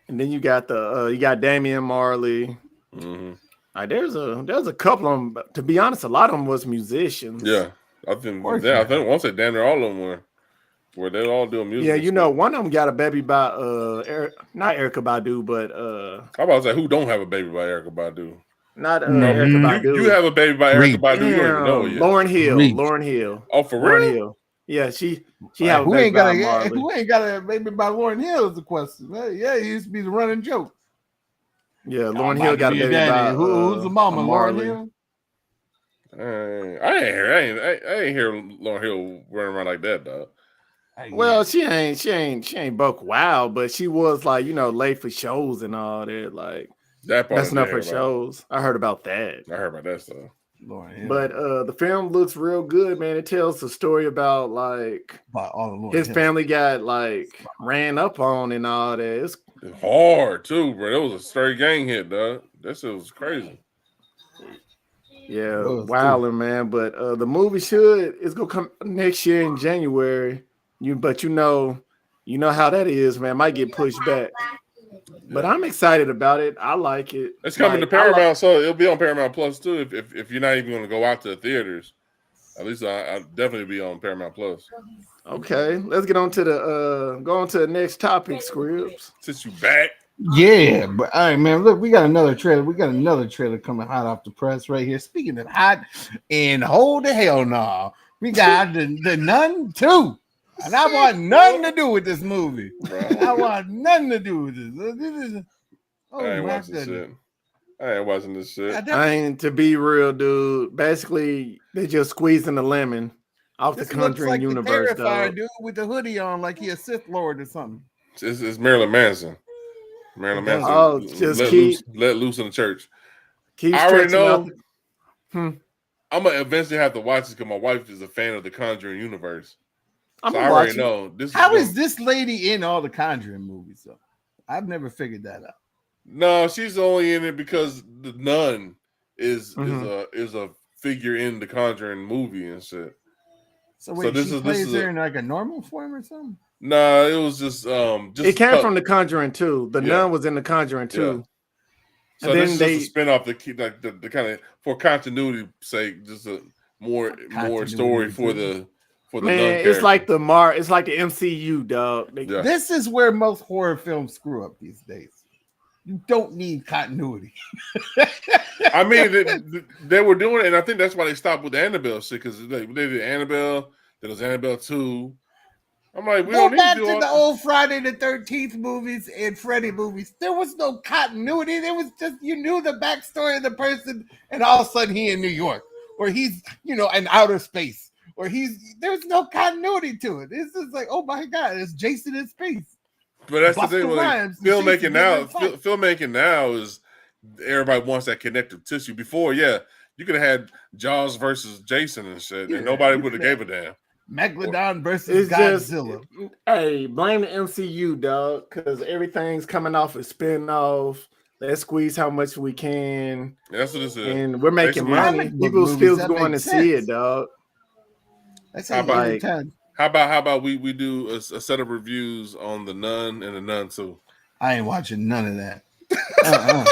And then you got Damian Marley. Mm-hmm. There's a couple of them. To be honest, a lot of them was musicians. Yeah, I think once they damn near all of them were they all doing music. Yeah, you know, one of them got a baby by not Erykah Badu, but how about I say who don't have a baby by Erykah Badu? Not Erykah Badu. You have a baby by Erykah Badu. You don't even know it yet. Lauren Hill. Oh, for real? Lauren Hill. Yeah, she have a baby by Marley. Who ain't got a baby by Lauren Hill is the question. Yeah, it used to be the running joke. Yeah, Lauren Hill got a baby by who's the mama? Lauren Hill? I ain't hear Lauren Hill running around like that, dog. Well, she ain't buck wild, but she was like, late for shows and all that, like that part messing up her shows. I heard about that. I heard about that stuff. But the film looks real good, man. It tells the story about his family got ran up on and all that. It's hard too, bro. It was a straight gang hit, dog. That shit was crazy. Yeah, wilding, man. But the movie it's gonna come next year in January. But you know how that is, man. Might get pushed back. But I'm excited about it. I like it. It's coming to Paramount, so it'll be on Paramount Plus too. If you're not even going to go out to the theaters, at least I'll definitely be on Paramount Plus. Okay, let's get on to the next topic, Scribs. Since you back, yeah. But all right, man. Look, we got another trailer. Coming hot off the press right here. Speaking of hot, and hold the hell no, we got the Nun 2. And I want nothing to do with this movie. I want nothing to do with this. I ain't watching this shit. I ain't watching this shit. I ain't, to be real, dude. Basically, they just squeezing the lemon off the Conjuring universe, the Terrifier dude with the hoodie on, like he a Sith Lord or something. It's Marilyn Manson. Marilyn Manson. Oh, just let loose in the church. I already know. I'm gonna eventually have to watch this because my wife is a fan of the Conjuring universe. I already know. How is this lady in all the Conjuring movies, though? I've never figured that out. No, she's only in it because the nun is a figure in the Conjuring movie and shit. So wait, she plays there in like a normal form or something? No, it was just it came from the Conjuring 2. The nun was in the Conjuring 2. Yeah. So and this is just a spinoff the kind of for continuity's sake, just a more story for the man, it's like the MCU, dog. Yeah. This is where most horror films screw up these days. You don't need continuity. I mean, they were doing it, and I think that's why they stopped with the Annabelle shit, because they did Annabelle, there was Annabelle 2, I'm like, we Go don't need back to to do all the old Friday the 13th movies and Freddy movies. There was no continuity. There was just, you knew the backstory of the person, and all of a sudden he in New York, or he's, in outer space, or there's no continuity to it. It's just like, oh my God, it's Jason in space. But that's Busta the thing. Like, Rhymes and Jason filmmaking now is everybody wants that connective tissue. Before, yeah, you could have had Jaws versus Jason and shit, and nobody would have gave a damn. Megalodon versus Godzilla. Hey, blame the MCU, dog, because everything's coming off a spinoff. Let's squeeze how much we can. That's what it is. And we're making money. People still going to see it, dog. That's how about we do a set of reviews on The Nun and The Nun 2? I ain't watching none of that. I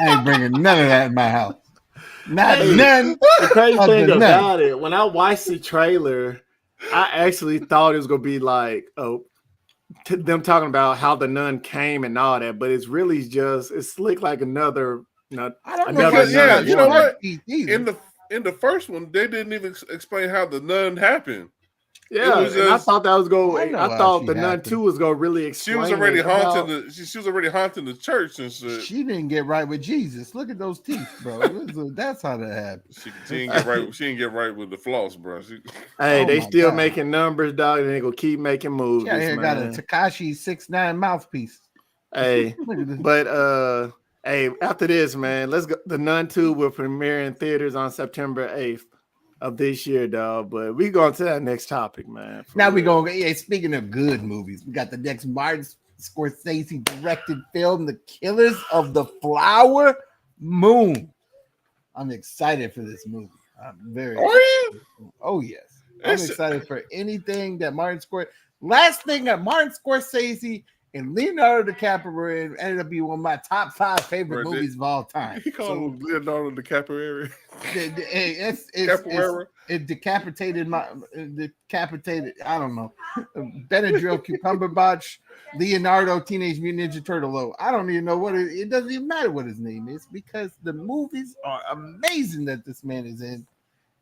ain't bringing none of that in my house. None. The crazy thing about it, when I watched the trailer, I actually thought it was gonna be like, them talking about how the nun came and all that, but it's really just it's slick like another. I don't know. Yeah, you know what? In the first one, they didn't even explain how the nun happened. Yeah, and I thought that was going. I thought the Nun 2 was going to really explain. She was already haunting she was already haunting the church and shit. She didn't get right with Jesus. Look at those teeth, bro. That's how that happened. She didn't get right. She didn't get right with the floss, bro. They still making numbers, dog, and they gonna keep making movies. Yeah, man. Got a Tekashi 6ix9ine mouthpiece. Hey, but after this, man, let's go. The Nun 2 will premiere in theaters on September 8th. Of this year, dog, but we going to that next topic, man. Now we going. Yeah, speaking of good movies, we got the next Martin Scorsese directed film, The Killers of the Flower Moon. I'm excited for this movie. I'm very. Oh yes, I'm excited for anything that Martin Scorsese. Last thing that Martin Scorsese and Leonardo DiCaprio ended up being one of my top 5 favorite movies of all time. He called him Leonardo DiCaprio. It decapitated. I don't know. Benadryl, Cucumber Botch, Leonardo, Teenage Mutant Ninja Turtle. I don't even know what it doesn't even matter what his name is because the movies are amazing that this man is in,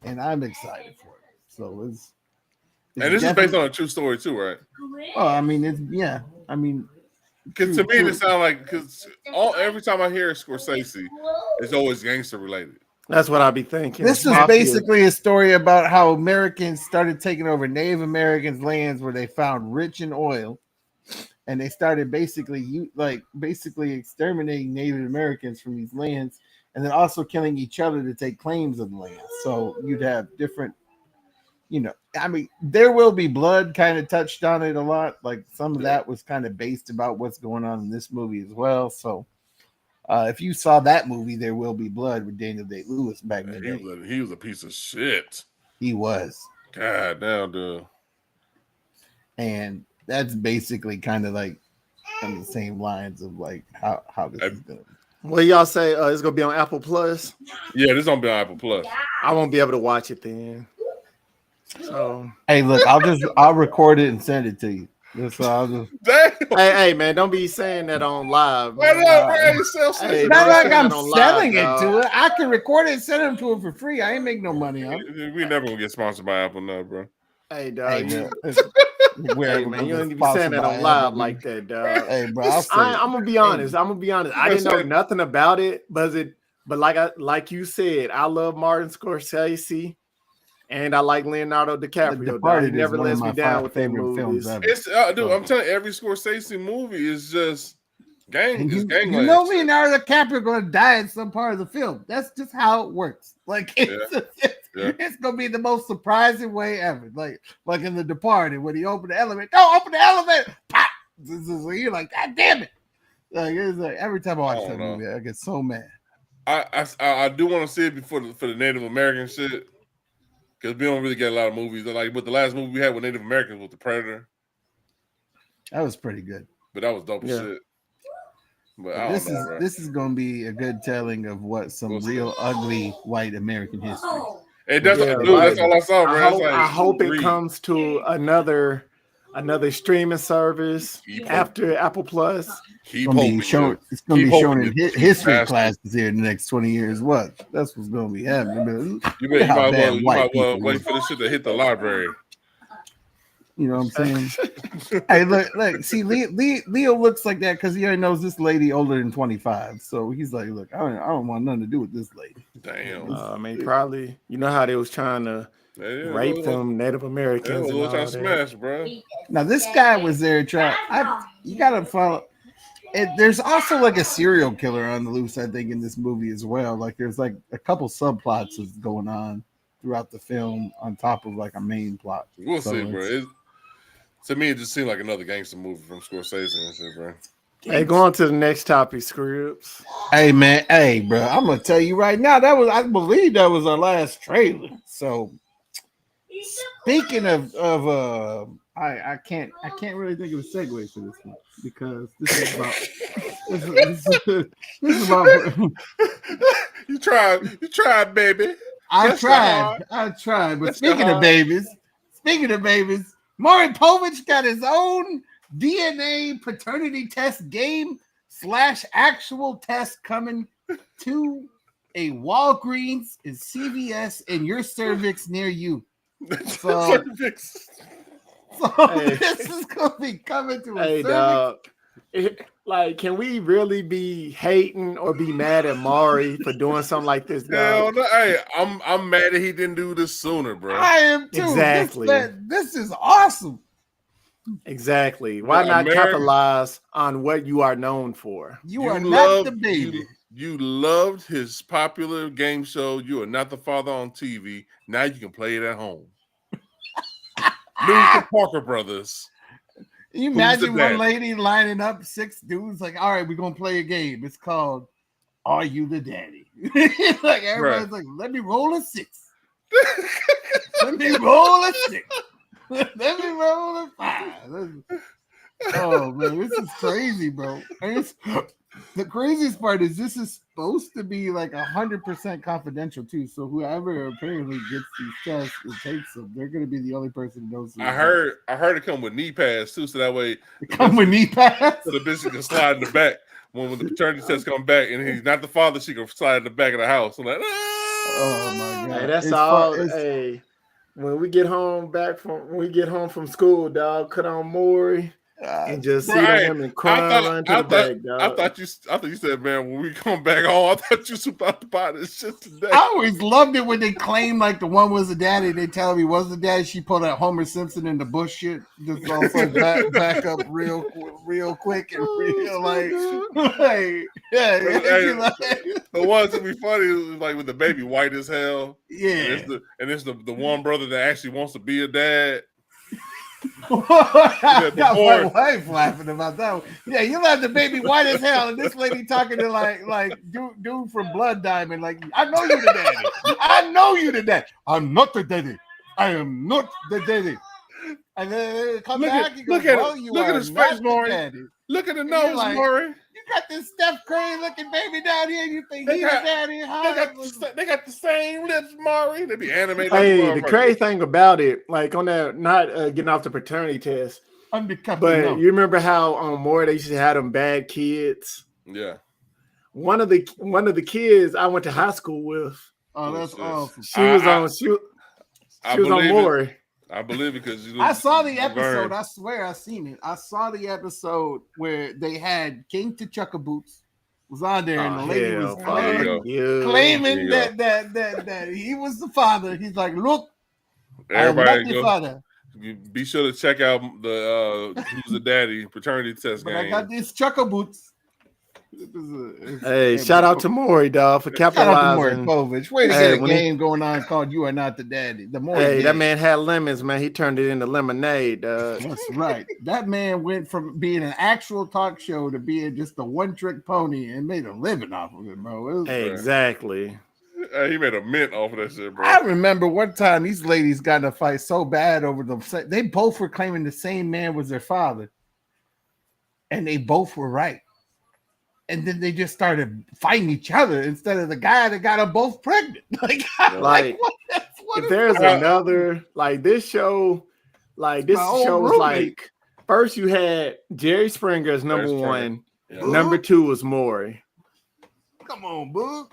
and I'm excited for it. So it's and this is based on a true story too, right? Oh, I mean, because to me it sounds like every time I hear Scorsese, it's always gangster related. That's what I be thinking. This is basically a story about how Americans started taking over Native Americans' lands where they found rich in oil, and they started basically exterminating Native Americans from these lands, and then also killing each other to take claims of the land. So you'd have different. I mean, There Will Be Blood kind of touched on it a lot. Like some of that was kind of based about what's going on in this movie as well. So if you saw that movie, There Will Be Blood with Daniel Day-Lewis back in the day. He was a piece of shit. He was. God damn, dude. And that's basically kind of like on the same lines of like how this is going. What y'all say? It's going to be on Apple Plus? Yeah, this is going to be on Apple Plus. I won't be able to watch it then. So hey, look, I'll record it and send it to you. That's all. Hey, man, don't be saying that on live. It's not like I'm selling it to it. I can record it and send it to him for free. I ain't make no money on it. We never gonna get sponsored by Apple now, bro. Hey, dog. Hey, man, you don't need to be saying that on live like that, dog. Hey, bro, I'm gonna be honest. I didn't know nothing about it, but like you said, I love Martin Scorsese. And I like Leonardo DiCaprio. He never lets me down with favorite movies. It's dude, I'm telling you, every Scorsese movie is just gang. You know Leonardo DiCaprio going to die in some part of the film. That's just how it works. Like it's going to be the most surprising way ever. Like in The Departed when he opened the elevator. Don't open the elevator. Pop. You're like, God damn it! Like it's like every time I watch that movie, I get so mad. I do want to see it for the Native American shit. Because we don't really get a lot of movies. Like, but the last movie we had with Native Americans was The Predator. That was pretty good. But that was dope as shit. But this is going to be a good telling of what some real ugly white American history. Hey, that's all I saw, bro. I hope it comes to another streaming service after Apple Plus. It's going to be shown in history classes here in the next 20 years. What? That's what's going to be happening. You might well wait for this shit to hit the library. You know what I'm saying? Hey, look. See, Leo looks like that because he already knows this lady older than 25. So he's like, look, I don't want nothing to do with this lady. Damn. I mean, probably. You know how they was trying to rape them Native Americans and all trying that. to smash, bro. Now this guy was there trying. You gotta follow. There's also like a serial killer on the loose, I think, in this movie as well. Like there's like a couple subplots is going on throughout the film on top of like a main plot. We'll see, bro. To me, it just seemed like another gangster movie from Scorsese and shit, bro. Hey, go on to the next topic, Scripps. Hey, man. Hey, bro. I'm gonna tell you right now. I believe that was our last trailer. So, speaking of I can't really think of a segue for this one because this is about this is about. You tried, baby. I tried. But speaking of babies, Maury Povich got his own DNA paternity test game / actual test coming to a Walgreens and CVS in your cervix near you. So this is gonna be coming to a cervix. Dog. Like, can we really be hating or be mad at Maury for doing something like this, dog? Hell no. Hey, I'm mad that he didn't do this sooner, bro. I am too. Exactly. This is awesome. Exactly. Why not capitalize on what you are known for? You are not the baby. You loved his popular game show. You are not the father on TV. Now you can play it at home. Lose the Parker Brothers. Can you imagine one lady lining up 6 dudes like, all right, we're gonna play a game. It's called Are You the Daddy? Like everybody's like, let me roll a 6. Let me roll a 6. Let me roll a 5. Oh man, this is crazy, bro. The craziest part is this is supposed to be like 100% confidential too. So whoever apparently gets these tests and takes them, they're gonna be the only person who knows. I heard it come with knee pads too, so that way come with knee pads. So the bitch can slide in the back when the paternity test come back, and he's not the father. She can slide in the back of the house. I'm like, oh my god, hey, that's all. Hey, when we get home from school, dog, cut on Maury. And just see him and crying to the back, dog. I thought you said, man, when we come back home, I thought you super out the pot. It's just today. I always loved it when they claim like the one was the daddy. They tell him he was the daddy. She put a Homer Simpson in the bush shit. Just also back up real quick and real like yeah. The ones that be funny is like with the baby white as hell. Yeah. And it's the one brother that actually wants to be a dad. I got my wife laughing about that one. Yeah, you left the baby white as hell, and this lady talking to like dude from Blood Diamond. Like, I know you the daddy. I know you the daddy. I'm not the daddy. I am not the daddy. And then come back and go, look at his face, Maury. Look at the nose, Maury. You got this Steph Curry looking baby down here. You think he's your daddy? They got the same lips, Maury. They be animated. Hey, the crazy thing about it, like on that, not getting off the paternity test, but you remember how on Maury they used to have them bad kids? Yeah. One of the kids I went to high school with. Oh, that's awesome. She was on Maury. I believe it because I saw the episode. I swear I seen it. I saw the episode where they had King T'Chaka Boots was on there, and the lady was claiming that he was the father. He's like, look, everybody go. Father. Be sure to check out the Who's the Daddy paternity test game. I got these Chaka Boots. Hey, shout out to Maury, dog, for capitalizing. Shout out to Maury Povich. Way to get a game going on called "You Are Not the Daddy." That man had lemons, man. He turned it into lemonade, dog. That's right. That man went from being an actual talk show to being just a one-trick pony and made a living off of it, bro. Exactly. He made a mint off of that shit, bro. I remember one time these ladies got in a fight so bad over them. They both were claiming the same man was their father, and they both were right. And then they just started fighting each other instead of the guy that got them both pregnant. If there's another like this show, was like first you had Jerry Springer as number one, number 2 was Maury. Come on, boo.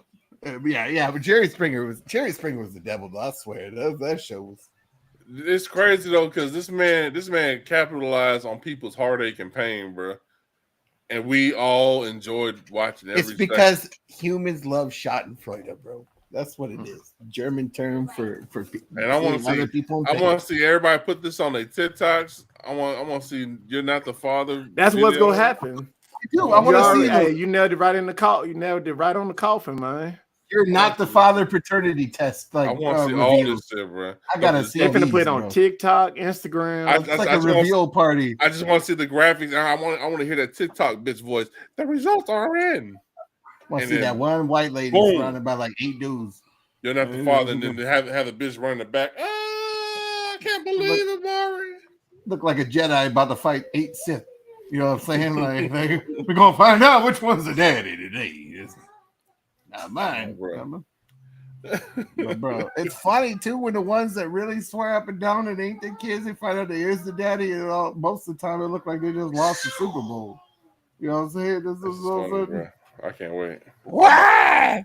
Yeah, but Jerry Springer was the devil, though, I swear. That show was. It's crazy though, because this man capitalized on people's heartache and pain, bro. And we all enjoyed watching every It's because humans love Schadenfreude, bro. That's what it is. German term for and I want to other see people in I pain. want to see everybody put this on their TikToks. I want to see You're Not the Father. That's what's video. gonna happen. I want to see. Hey, you nailed it right in the call. You nailed it right on the coffin, man. You're Not the Father paternity test. Like I want to see all this shit, bro. I gotta see. They finna these, put it on bro. TikTok, Instagram. It's like a reveal party. I just want to see the graphics. I want to hear that TikTok bitch voice. The results are in. I want to And see then, that one white lady boom. surrounded by like 8 dudes. You're not the father, and then have the bitch run the back. I can't believe it, Maury. Look like a Jedi about to fight 8 Sith. You know what I'm saying? Like we're gonna find out which one's the daddy today. It's not mine, bro. But bro, it's funny too when the ones that really swear up and down it ain't their kids, they find out they is the daddy, and most of the time it look like they just lost the Super Bowl. You know what I'm saying? This is funny, bro. I can't wait. Why?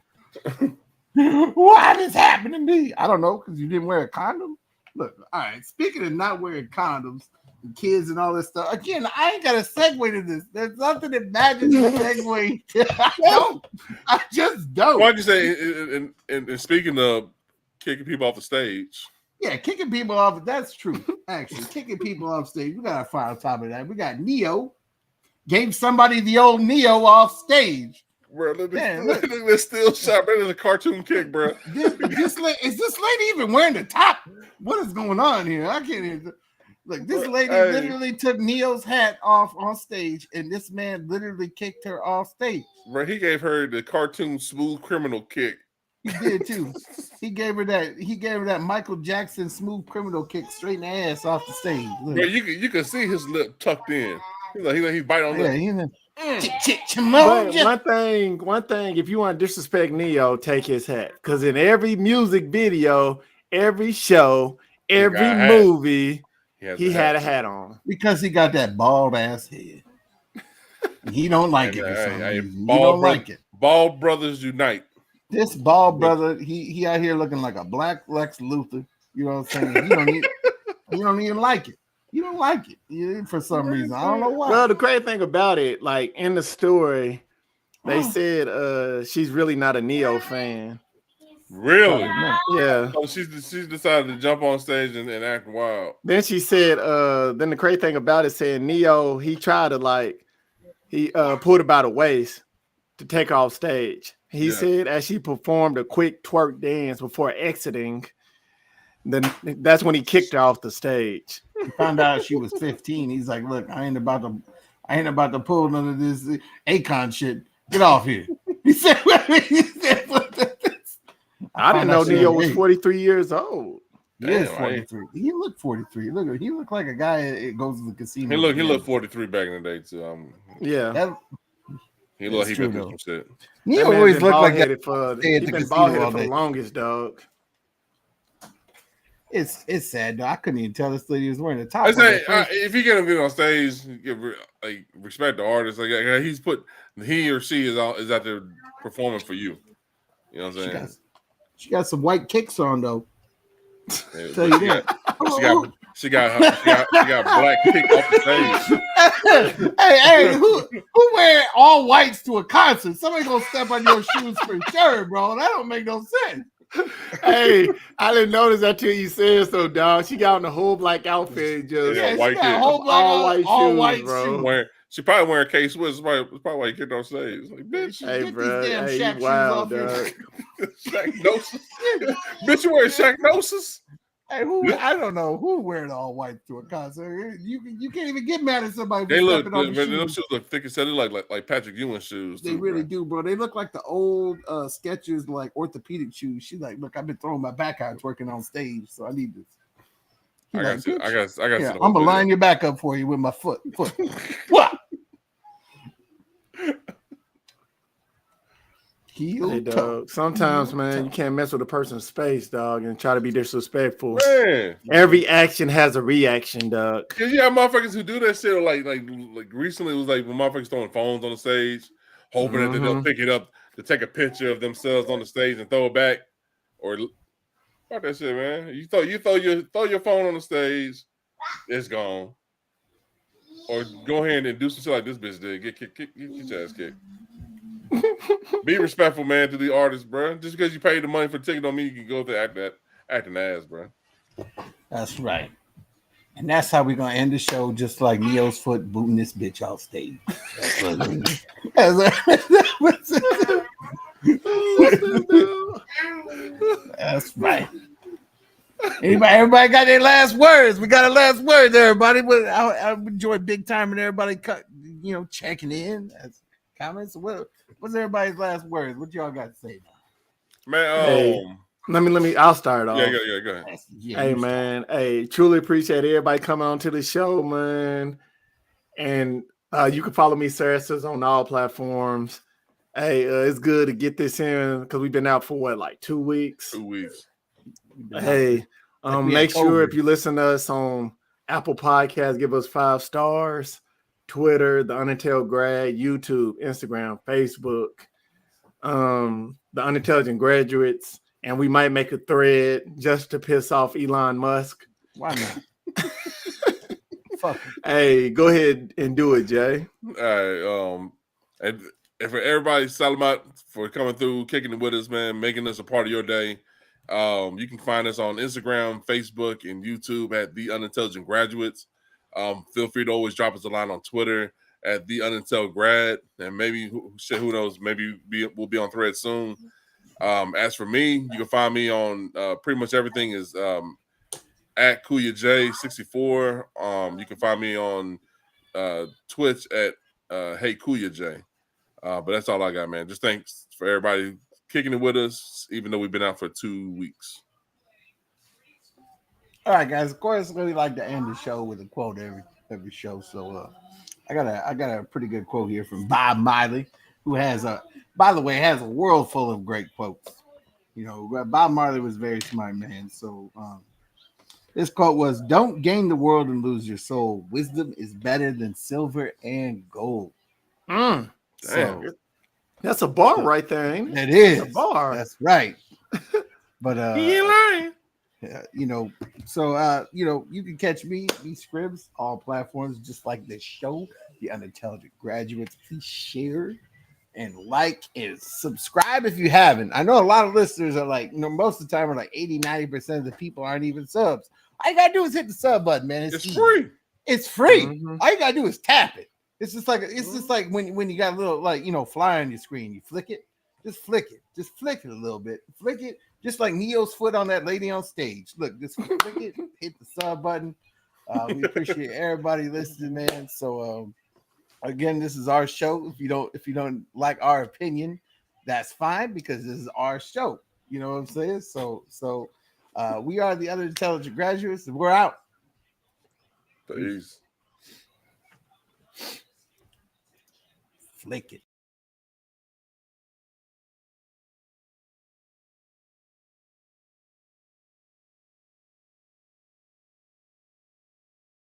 Why this happened to me? I don't know, because you didn't wear a condom. Look, all right. Speaking of not wearing condoms, and kids and all this stuff. Again, I ain't got a segue to this. There's nothing that matches the segue. I just don't. Why'd you say? And speaking of kicking people off the stage. Yeah, kicking people off. That's true. Actually, kicking people off stage. We got to fire on top of that. We got Neo. Gave somebody the old Neo off stage. Bro, they're still shot better than a cartoon kick, bro. Is this lady even wearing the top? What is going on here? I can't even. Look, this lady literally took Neo's hat off on stage, and this man literally kicked her off stage. Bro, he gave her the cartoon smooth criminal kick. He did too. He gave her that Michael Jackson smooth criminal kick straight in the ass off the stage. Look. Bro, you can see his lip tucked in. He's biting on the. But one thing, if you want to disrespect Neo, take his hat. Because in every music video, every show, every movie, he had a hat on. Because he got that bald ass head. He don't like it. He don't like it. Bald brothers unite. This bald brother, he out here looking like a black Lex Luthor. You know what I'm saying? He don't even like it. You don't like it for some reason. I don't know why. Well, the crazy thing about it, like in the story, they said she's really not a Neo fan. Really? Yeah. So she's decided to jump on stage and act wild. Then she said, then the crazy thing about it said Neo, he tried to he pulled her by the waist to take off stage. He said as she performed a quick twerk dance before exiting, then that's when he kicked her off the stage. He found out she was 15. He's like, look, I ain't about to pull none of this Akon shit. Get off here. He said I didn't know Neo was 43 years old. He is 43. He looked 43. Look, he looked like a guy that goes to the casino. He looked 43 back in the day too. He been through some shit. He always looked like that. He's been bald-headed for the longest, dog. It's sad though. I couldn't even tell this lady was wearing a top. I say if you get him on stage, respect the artist. Like he or she is out there performing for you. You know what I'm saying? She got some white kicks on though. Yeah, tell you that. She got black kick off the stage. Hey, who wear all whites to a concert? Somebody gonna step on your shoes for sure, bro. That don't make no sense. Hey, I didn't notice that till you said so, dog. She got on the whole black outfit, just white all white shoes, bro. She probably wearing K-Swiss. That's probably why you kicked on stage. Like, bitch, hey, bro, hey, wow, dog. Shaqnosis. Bitch, you wearing Shaqnosis? Hey, I don't know who wearing all white to a concert. You can't even get mad at somebody. They look, them shoes look thick and set. They like Patrick Ewing shoes. They really do, bro. They look like the old Skechers, like orthopedic shoes. She's like, look, I've been throwing my back out working on stage, so I need this. I got. Yeah, I'm gonna line your back up for you with my foot. What? Hey, dog. Sometimes, man, you can't mess with a person's space, dog, and try to be disrespectful. Man. Every action has a reaction, dog. Cause you have motherfuckers who do that shit. Like recently, it was like when motherfuckers throwing phones on the stage, hoping that they'll pick it up to take a picture of themselves on the stage and throw it back, or Fuck that shit, man. You throw your phone on the stage, it's gone. Or go ahead and do some shit like this bitch did. Get your ass kicked. Be respectful, man, to the artists, bro. Just because you paid the money for the ticket don't mean you can go there acting ass, bro. That's right. And that's how we're gonna end the show, just like Neo's foot booting this bitch off stage. That's right. Everybody got their last words. We got our last words, everybody. But I enjoy big time and everybody checking in. Comments. What's everybody's last words? What y'all got to say now? Man, hey, let me. I'll start off. Yeah, go ahead. Hey, man. Hey, truly appreciate everybody coming on to the show, man. And you can follow me, Sarasas, on all platforms. Hey, it's good to get this in because we've been out for what, like 2 weeks? 2 weeks. Hey, make sure if you listen to us on Apple Podcasts, give us 5 stars. Twitter, the Unintelligent Grad, YouTube, Instagram, Facebook, the Unintelligent Graduates, and we might make a thread just to piss off Elon Musk. Why not? Fuck. Hey, go ahead and do it, Jay. All right. And for everybody, salamat for coming through, kicking it with us, man, making us a part of your day. You can find us on Instagram, Facebook, and YouTube at The Unintelligent Graduates. Feel free to always drop us a line on Twitter at The Unintel Grad, and maybe who knows, maybe we'll be on Thread soon. As for me, you can find me on pretty much everything is at KuyaJ64. You can find me on Twitch at Hey KuyaJ. But that's all I got, man. Just thanks for everybody kicking it with us, even though we've been out for 2 weeks. All right, guys. Of course, we like to end the show with a quote every show. So I got a pretty good quote here from Bob Marley, who has a world full of great quotes. You know, Bob Marley was a very smart man. So this quote was, "Don't gain the world and lose your soul. Wisdom is better than silver and gold." So that's a bar right there, ain't it? It is a bar. That's right. But he ain't lying. You can catch me, Scribs, all platforms, just like this show, The Unintelligent Graduates. Please share and like and subscribe if you haven't. I know a lot of listeners are like, most of the time are like 80-90% of the people aren't even subs. All you gotta do is hit the sub button, man. It's free. It's free. Mm-hmm. All you gotta do is tap it. It's just like when you got a little flyer on your screen, you flick it, just flick it a little bit, flick it. Just like Neo's foot on that lady on stage. Look, just click it, hit the sub button. We appreciate everybody listening, man. So again, this is our show. If you don't like our opinion, that's fine because this is our show. You know what I'm saying? So we are the Unintelligent Graduates, and we're out. Peace. Flick it.